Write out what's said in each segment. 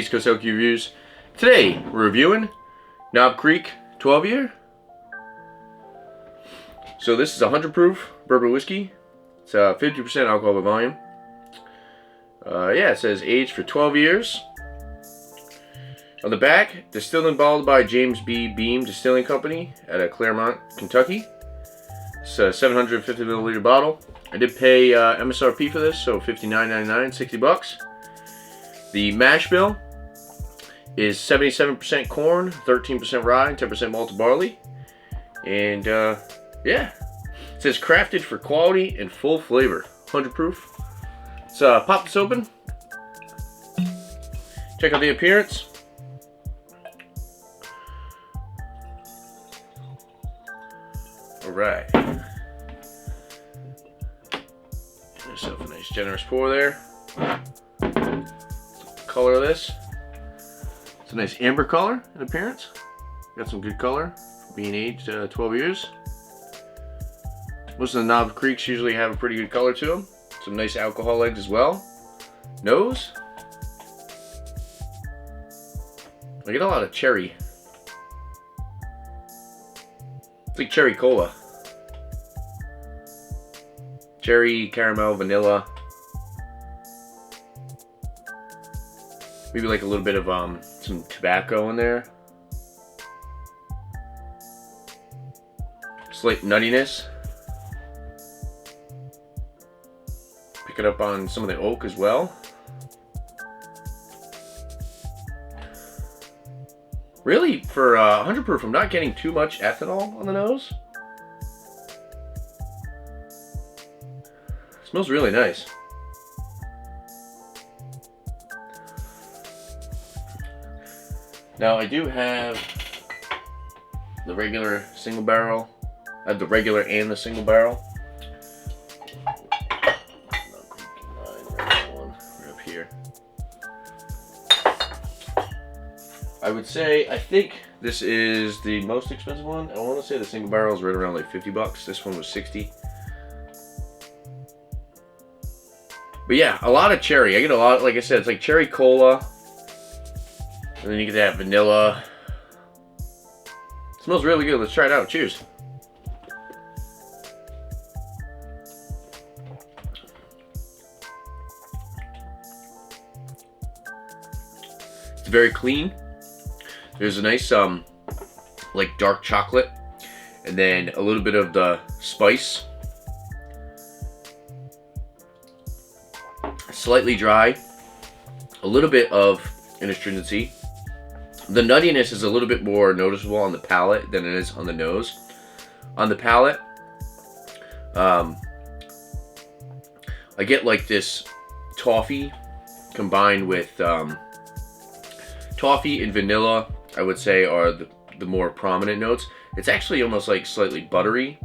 East Coast LQ Reviews. Today we're reviewing Knob Creek 12 year. So this is 100 proof bourbon whiskey. It's 50% alcohol by volume. Yeah, it says aged for 12 years. On the back, distilled and bottled by James B. Beam Distilling Company at Claremont, Kentucky. It's a 750 milliliter bottle. I did pay MSRP for this, so $59.99, 60 bucks. The mash bill is 77% corn, 13% rye, and 10% malted barley. And yeah, it says crafted for quality and full flavor, 100 proof. Let's pop this open. Check out the appearance. All right. Get yourself a nice generous pour there. Color of this. It's a nice amber color in appearance. Got some good color for being aged 12 years. Most of the Knob Creeks usually have a pretty good color to them. Some nice alcohol legs as well. Nose. I get a lot of cherry. It's like cherry cola. Cherry, caramel, vanilla. Maybe like a little bit of some tobacco in there. Slight nuttiness. Pick it up on some of the oak as well. Really, for 100 proof, I'm not getting too much ethanol on the nose. Smells really nice. Now I do have the regular single barrel. I have the regular and the single barrel. Right up here. I would say, I think this is the most expensive one. I want to say the single barrel is right around like 50 bucks. This one was 60. But yeah, a lot of cherry. I get a lot, like I said, it's like cherry cola. And then you get that vanilla. It smells really good. Let's try it out. Cheers. It's very clean. There's a nice like dark chocolate, and then a little bit of the spice. Slightly dry, a little bit of an astringency. The nuttiness is a little bit more noticeable on the palate than it is on the nose. On the palate, I get like this toffee combined with toffee and vanilla, I would say, are the more prominent notes. It's actually almost like slightly buttery.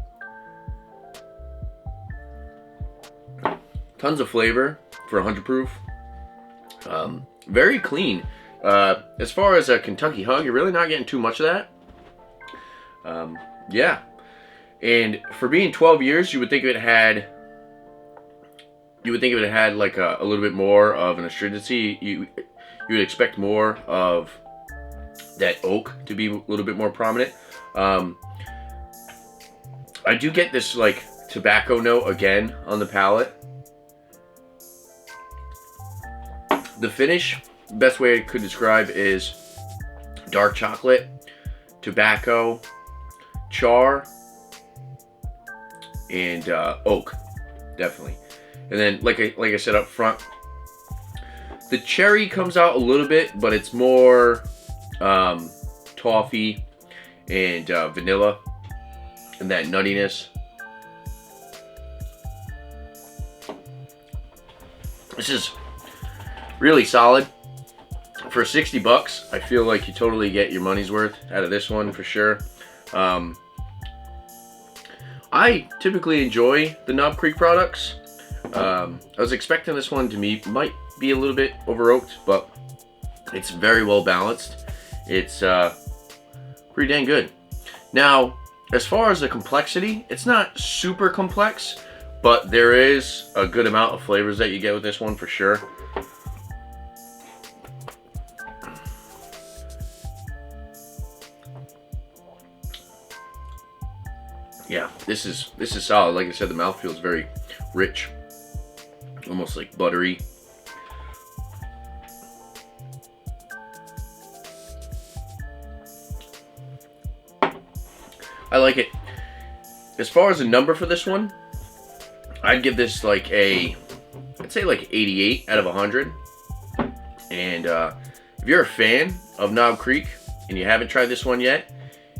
Tons of flavor for 100 proof. Very clean. As far as a Kentucky hug, you're really not getting too much of that. Yeah. And for being 12 years, you would think it had like a little bit more of an astringency. You would expect more of that oak to be a little bit more prominent. I do get this like tobacco note again on the palate. The finish, best way I could describe is dark chocolate, tobacco, char, and oak, definitely. And then, like I said up front, the cherry comes out a little bit, but it's more toffee and vanilla, and that nuttiness. This is really solid. For 60 bucks, I feel like you totally get your money's worth out of this one for sure. I typically enjoy the Knob Creek products. I was expecting this one to might be a little bit over oaked, but it's very well balanced. It's pretty dang good. Now, as far as the complexity, it's not super complex, but there is a good amount of flavors that you get with this one for sure. Yeah, this is solid. Like I said, the mouthfeel is very rich, almost like buttery. I like it. As far as a number for this one, I'd give this like I'd say like 88 out of 100. And if you're a fan of Knob Creek and you haven't tried this one yet,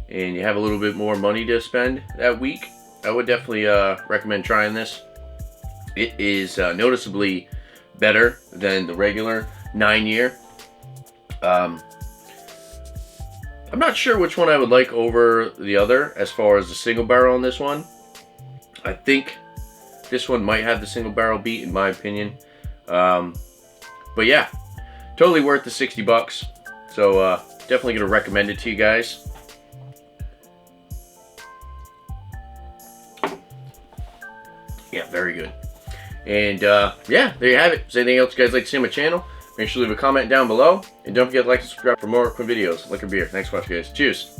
and you have a little bit more money to spend that week, I would definitely recommend trying this. It is noticeably better than the regular 9-year. I'm not sure which one I would like over the other as far as the single barrel on this one. I think this one might have the single barrel beat in my opinion. But yeah, totally worth the 60 bucks. So definitely gonna recommend it to you guys. Yeah, very good. And yeah, there you have it. If there's anything else you guys like to see on my channel, make sure to leave a comment down below. And don't forget to like and subscribe for more quick videos, liquor, beer. Thanks for watching, guys. Cheers.